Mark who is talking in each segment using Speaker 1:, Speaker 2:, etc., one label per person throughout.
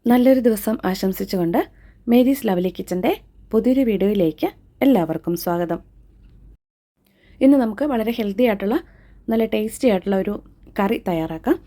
Speaker 1: നല്ലൊരു ദിവസം ആശംസിച്ചുകൊണ്ട് മേരീസ് ലവ്ലി കിച്ചൻ്റെ പുതിയൊരു വീഡിയോയിലേക്ക് എല്ലാവർക്കും സ്വാഗതം. ഇന്ന് നമുക്ക് വളരെ ഹെൽത്തി ആയിട്ടുള്ള നല്ല ടേസ്റ്റി ആയിട്ടുള്ള ഒരു കറി തയ്യാറാക്കാം.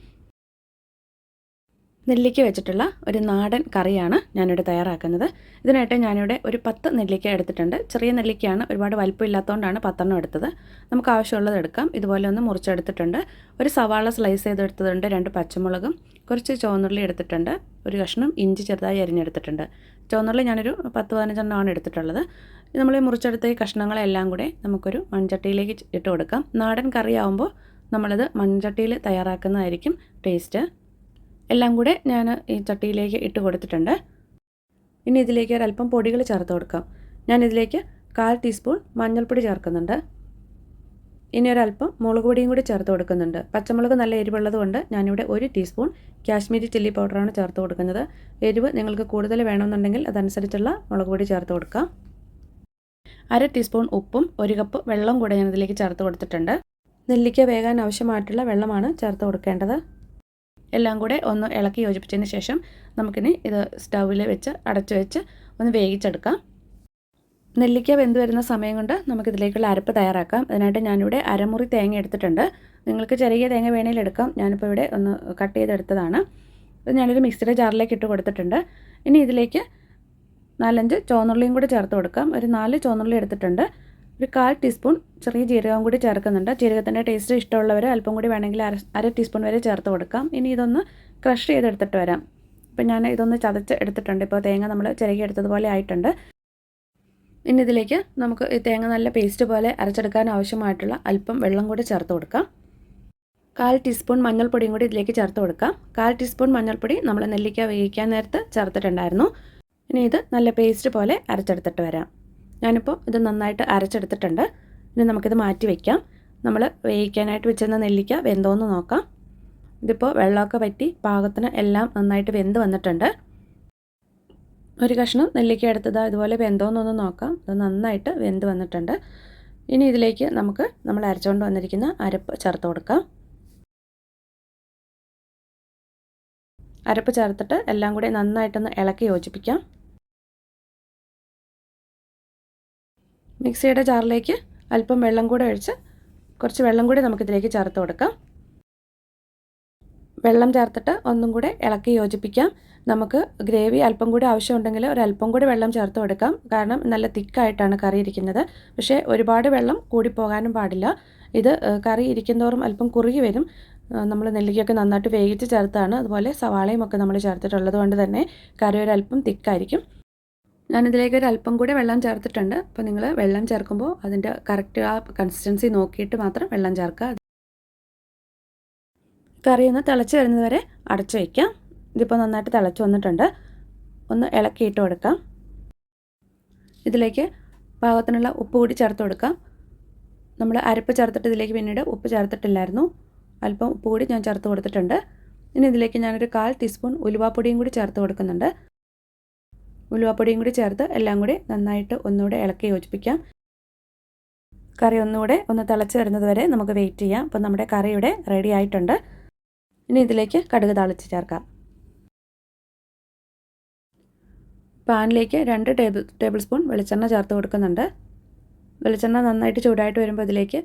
Speaker 1: നെല്ലിക്ക വെച്ചിട്ടുള്ള ഒരു നാടൻ കറിയാണ് ഞാനിവിടെ തയ്യാറാക്കുന്നത്. ഇതിനായിട്ട് ഞാനിവിടെ ഒരു 10 നെല്ലിക്ക എടുത്തിട്ടുണ്ട്. ചെറിയ നെല്ലിക്കയാണ്, ഒരുപാട് വലിപ്പം ഇല്ലാത്തതുകൊണ്ടാണ് 10 എടുത്തത്. നമുക്ക് ആവശ്യമുള്ളത് എടുക്കാം. ഇതുപോലെ ഒന്ന് മുറിച്ചെടുത്തിട്ടുണ്ട്. ഒരു സവാള സ്ലൈസ് ചെയ്തെടുത്തതുണ്ട്, 2 പച്ചമുളകും, കുറച്ച് ചുവന്നുള്ളി എടുത്തിട്ടുണ്ട്, ഒരു കഷ്ണം ഇഞ്ചി ചെറുതായി അരിഞ്ഞെടുത്തിട്ടുണ്ട്. ചുവന്നുള്ളി ഞാനൊരു 10-15 എടുത്തിട്ടുള്ളത്. നമ്മൾ മുറിച്ചെടുത്ത ഈ കഷ്ണങ്ങളെല്ലാം കൂടെ നമുക്കൊരു മൺചട്ടിയിലേക്ക് ഇട്ട് കൊടുക്കാം. നാടൻ കറിയാവുമ്പോൾ നമ്മളത് മൺചട്ടിയിൽ തയ്യാറാക്കുന്നതായിരിക്കും ടേസ്റ്റ്. എല്ലാം കൂടെ ഞാൻ ഈ ചട്ടിയിലേക്ക് ഇട്ട് കൊടുത്തിട്ടുണ്ട്. ഇനി ഇതിലേക്ക് ഒരല്പം പൊടികൾ ചേർത്ത് കൊടുക്കാം. ഞാനിതിലേക്ക് 1/4 ടീസ്പൂൺ മഞ്ഞൾപ്പൊടി ചേർക്കുന്നുണ്ട്. ഇനി ഒരല്പം മുളക് പൊടിയും കൂടി ചേർത്ത് കൊടുക്കുന്നുണ്ട്. പച്ചമുളക് നല്ല എരിവുള്ളത് കൊണ്ട് ഞാനിവിടെ 1 ടീസ്പൂൺ കാശ്മീരി ചില്ലി പൗഡറാണ് ചേർത്ത് കൊടുക്കുന്നത്. എരിവ് നിങ്ങൾക്ക് കൂടുതൽ വേണമെന്നുണ്ടെങ്കിൽ അതനുസരിച്ചുള്ള മുളക് പൊടി ചേർത്ത് കൊടുക്കാം. 1/2 ടീസ്പൂൺ ഉപ്പും 1 കപ്പ് വെള്ളം കൂടെ ഞാനിതിലേക്ക് ചേർത്ത് കൊടുത്തിട്ടുണ്ട്. നെല്ലിക്ക വേകാൻ ആവശ്യമായിട്ടുള്ള വെള്ളമാണ് ചേർത്ത് കൊടുക്കേണ്ടത്. എല്ലാം കൂടെ ഒന്ന് ഇളക്കി യോജിപ്പിച്ചതിന് ശേഷം നമുക്കിനി ഇത് സ്റ്റൗവിൽ വെച്ച് അടച്ചു വെച്ച് ഒന്ന് വേവിച്ചെടുക്കാം. നെല്ലിക്ക വെന്ത് വരുന്ന സമയം കൊണ്ട് നമുക്കിതിലേക്കുള്ള അരപ്പ് തയ്യാറാക്കാം. അതിനായിട്ട് ഞാനിവിടെ അരമുറി തേങ്ങ എടുത്തിട്ടുണ്ട്. നിങ്ങൾക്ക് ചെറിയ തേങ്ങ വേണമെങ്കിൽ എടുക്കാം. ഞാനിപ്പോൾ ഇവിടെ ഒന്ന് കട്ട് ചെയ്തെടുത്തതാണ്. ഇത് ഞാനൊരു മിക്സിയുടെ ജാറിലേക്ക് ഇട്ട് കൊടുത്തിട്ടുണ്ട്. ഇനി ഇതിലേക്ക് 4-5 ചുവന്നുള്ളിയും കൂടി ചേർത്ത് കൊടുക്കാം. ഒരു 4 ചുവന്നുള്ളി എടുത്തിട്ടുണ്ട്. ഒരു 1/4 ടീസ്പൂൺ ചെറിയ ജീരകം കൂടി ചേർക്കുന്നുണ്ട്. ജീരകത്തിൻ്റെ ടേസ്റ്റ് ഇഷ്ടമുള്ളവർ അല്പം കൂടി വേണമെങ്കിൽ 1/2 ടീസ്പൂൺ വരെ ചേർത്ത് കൊടുക്കാം. ഇനി ഇതൊന്ന് ക്രഷ് ചെയ്തെടുത്തിട്ട് വരാം. ഇപ്പം ഞാൻ ഇതൊന്ന് ചതച്ച് എടുത്തിട്ടുണ്ട്. ഇപ്പോൾ തേങ്ങ നമ്മൾ ചിരകി എടുത്തതുപോലെ ആയിട്ടുണ്ട്. ഇനി ഇതിലേക്ക് നമുക്ക് ഈ തേങ്ങ നല്ല പേസ്റ്റ് പോലെ അരച്ചെടുക്കാൻ ആവശ്യമായിട്ടുള്ള അല്പം വെള്ളം കൂടി ചേർത്ത് കൊടുക്കാം. 1/4 ടീസ്പൂൺ മഞ്ഞൾപ്പൊടിയും കൂടി ഇതിലേക്ക് ചേർത്ത് കൊടുക്കാം. 1/4 ടീസ്പൂൺ മഞ്ഞൾപ്പൊടി നമ്മൾ നെല്ലിക്ക വേവിക്കാൻ നേരത്ത് ചേർത്തിട്ടുണ്ടായിരുന്നു. ഇനി ഇത് നല്ല പേസ്റ്റ് പോലെ അരച്ചെടുത്തിട്ട് വരാം. ഞാനിപ്പോൾ ഇത് നന്നായിട്ട് അരച്ചെടുത്തിട്ടുണ്ട്. ഇനി നമുക്കിത് മാറ്റി വയ്ക്കാം. നമ്മൾ വേവിക്കാനായിട്ട് വെച്ചിരുന്ന നെല്ലിക്ക വെന്തോന്ന് നോക്കാം. ഇതിപ്പോൾ വെള്ളമൊക്കെ വറ്റി പാകത്തിന് എല്ലാം നന്നായിട്ട് വെന്ത് വന്നിട്ടുണ്ട്. ഒരു കഷ്ണം നെല്ലിക്ക എടുത്തത് ഇതുപോലെ വെന്തോന്നൊന്ന് നോക്കാം. അത് നന്നായിട്ട് വെന്ത് വന്നിട്ടുണ്ട്. ഇനി ഇതിലേക്ക് നമുക്ക് നമ്മൾ അരച്ചുകൊണ്ട് വന്നിരിക്കുന്ന അരപ്പ് ചേർത്ത് കൊടുക്കാം. അരപ്പ് ചേർത്തിട്ട് എല്ലാം കൂടി നന്നായിട്ടൊന്ന് ഇളക്കി യോജിപ്പിക്കാം. മിക്സിയുടെ ജാറിലേക്ക് അല്പം വെള്ളം കൂടെ ഒഴിച്ച് കുറച്ച് വെള്ളം കൂടി നമുക്കിതിലേക്ക് ചേർത്ത് കൊടുക്കാം. വെള്ളം ചേർത്തിട്ട് ഒന്നും കൂടെ ഇളക്കി യോജിപ്പിക്കാം. നമുക്ക് ഗ്രേവി അല്പം കൂടി ആവശ്യമുണ്ടെങ്കിൽ ഒരല്പം കൂടി വെള്ളം ചേർത്ത് കൊടുക്കാം. കാരണം നല്ല തിക്കായിട്ടാണ് കറി ഇരിക്കുന്നത്. പക്ഷേ ഒരുപാട് വെള്ളം കൂടിപ്പോകാനും പാടില്ല. ഇത് കറി ഇരിക്കുന്നതോറും അല്പം കുറുകി വരും. നമ്മൾ നെല്ലിക്കയൊക്കെ നന്നായിട്ട് വേവിച്ച് ചേർത്താണ്. അതുപോലെ സവാളയും ഒക്കെ നമ്മൾ ചേർത്തിട്ടുള്ളത് കൊണ്ട് തന്നെ കറി ഒരല്പം തിക്കായിരിക്കും. ഞാനിതിലേക്ക് ഒരു അല്പം കൂടി വെള്ളം ചേർത്തിട്ടുണ്ട്. അപ്പോൾ നിങ്ങൾ വെള്ളം ചേർക്കുമ്പോൾ അതിൻ്റെ കറക്റ്റ് ആ കൺസിസ്റ്റൻസി നോക്കിയിട്ട് മാത്രം വെള്ളം ചേർക്കുക. കറി ഒന്ന് തിളച്ച് വരുന്നത് വരെ അടച്ചു വയ്ക്കാം. ഇതിപ്പോൾ നന്നായിട്ട് തിളച്ച് വന്നിട്ടുണ്ട്. ഒന്ന് ഇളക്കിയിട്ട് കൊടുക്കാം. ഇതിലേക്ക് പാകത്തിനുള്ള ഉപ്പ് കൂടി ചേർത്ത് കൊടുക്കാം. നമ്മൾ അരപ്പ് ചേർത്തിട്ട് ഇതിലേക്ക് പിന്നീട് ഉപ്പ് ചേർത്തിട്ടില്ലായിരുന്നു. അല്പം ഉപ്പ് കൂടി ഞാൻ ചേർത്ത് കൊടുത്തിട്ടുണ്ട്. ഇനി ഇതിലേക്ക് ഞാനൊരു 1/4 ടീസ്പൂൺ ഉലുവാപ്പൊടിയും കൂടി ചേർത്ത് കൊടുക്കുന്നുണ്ട്. ഉലുവാപ്പൊടിയും കൂടി ചേർത്ത് എല്ലാം കൂടി നന്നായിട്ട് ഒന്നുകൂടെ ഇളക്കി യോജിപ്പിക്കാം. കറി ഒന്നുകൂടെ ഒന്ന് തിളച്ച് വരുന്നത് വരെ നമുക്ക് വെയിറ്റ് ചെയ്യാം. അപ്പോൾ നമ്മുടെ കറി ഇവിടെ റെഡി ആയിട്ടുണ്ട്. ഇനി ഇതിലേക്ക് കടുക് താളിച്ച് ചേർക്കാം. പാനിലേക്ക് 2 ടേബിൾ സ്പൂൺ വെളിച്ചെണ്ണ ചേർത്ത് കൊടുക്കുന്നുണ്ട്. വെളിച്ചെണ്ണ നന്നായിട്ട് ചൂടായിട്ട് വരുമ്പോൾ ഇതിലേക്ക്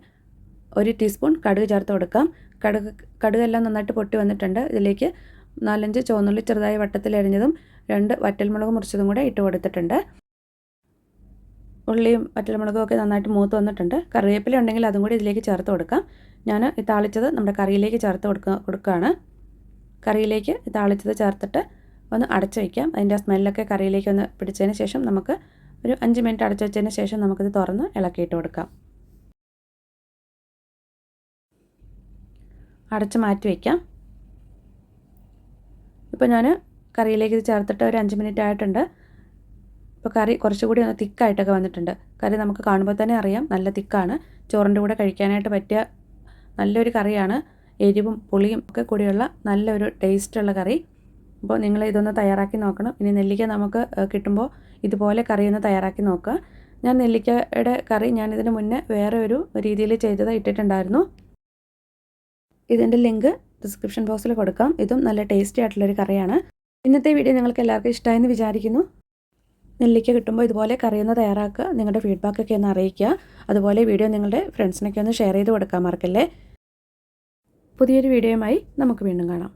Speaker 1: 1 ടീസ്പൂൺ കടുക് ചേർത്ത് കൊടുക്കാം. കടുകെല്ലാം നന്നായിട്ട് പൊട്ടി വന്നിട്ടുണ്ട്. ഇതിലേക്ക് 4-5 ചുവന്നുള്ളി ചെറുതായി വട്ടത്തിലരിഞ്ഞതും 2 വറ്റൽമുളക് മുറിച്ചതും കൂടെ ഇട്ട് കൊടുത്തിട്ടുണ്ട്. ഉള്ളിയും വറ്റൽമുളകും ഒക്കെ നന്നായിട്ട് മൂത്ത് വന്നിട്ടുണ്ട്. കറിവേപ്പില ഉണ്ടെങ്കിൽ അതും കൂടി ഇതിലേക്ക് ചേർത്ത് കൊടുക്കാം. ഞാൻ ഈ താളിച്ചത് നമ്മുടെ കറിയിലേക്ക് ചേർത്ത് കൊടുക്കുകയാണ്. കറിയിലേക്ക് താളിച്ചത് ചേർത്തിട്ട് ഒന്ന് അടച്ചു വയ്ക്കാം. അതിൻ്റെ സ്മെല്ലൊക്കെ കറിയിലേക്ക് ഒന്ന് പിടിച്ചതിന് ശേഷം നമുക്ക് ഒരു 5 മിനിറ്റ് അടച്ചു വെച്ചതിന് ശേഷം നമുക്കിത് തുറന്ന് ഇളക്കിയിട്ട് കൊടുക്കാം. അടച്ച് മാറ്റി വയ്ക്കാം. ഇപ്പോൾ ഞാൻ കറിയിലേക്ക് ഇത് ചേർത്തിട്ട് ഒരു 5 മിനിറ്റ് ആയിട്ടുണ്ട്. ഇപ്പോൾ കറി കുറച്ചുകൂടി ഒന്ന് തിക്കായിട്ടൊക്കെ വന്നിട്ടുണ്ട്. കറി നമുക്ക് കാണുമ്പോൾ തന്നെ അറിയാം നല്ല തിക്കാണ്. ചോറിൻ്റെ കൂടെ കഴിക്കാനായിട്ട് പറ്റിയ നല്ലൊരു കറിയാണ്. എരിവും പുളിയും ഒക്കെ കൂടിയുള്ള നല്ലൊരു ടേസ്റ്റുള്ള കറി. അപ്പോൾ നിങ്ങൾ ഇതൊന്ന് തയ്യാറാക്കി നോക്കണം. ഇനി നെല്ലിക്ക നമുക്ക് കിട്ടുമ്പോൾ ഇതുപോലെ കറി ഒന്ന് തയ്യാറാക്കി നോക്കുക. ഞാൻ നെല്ലിക്കയുടെ കറി ഞാനിതിന് മുന്നേ വേറെ ഒരു രീതിയിൽ ചെയ്തത് ഇട്ടിട്ടുണ്ടായിരുന്നു. ഇതിൻ്റെ ലിങ്ക് ഡിസ്ക്രിപ്ഷൻ ബോക്സിൽ കൊടുക്കാം. ഇതും നല്ല ടേസ്റ്റി ആയിട്ടുള്ളൊരു കറിയാണ്. ഇന്നത്തെ വീഡിയോ നിങ്ങൾക്ക് എല്ലാവർക്കും ഇഷ്ടമായെന്ന് വിചാരിക്കുന്നു. നെല്ലിക്ക കിട്ടുമ്പോൾ ഇതുപോലെ കറിയൊന്ന് തയ്യാറാക്കുക. നിങ്ങളുടെ ഫീഡ്ബാക്കൊക്കെ ഒന്ന് അറിയിക്കുക. അതുപോലെ വീഡിയോ നിങ്ങളുടെ ഫ്രണ്ട്സിനൊക്കെ ഒന്ന് ഷെയർ ചെയ്ത് കൊടുക്കാൻ മറക്കല്ലേ. പുതിയൊരു വീഡിയോയുമായി നമുക്ക് വീണ്ടും കാണാം.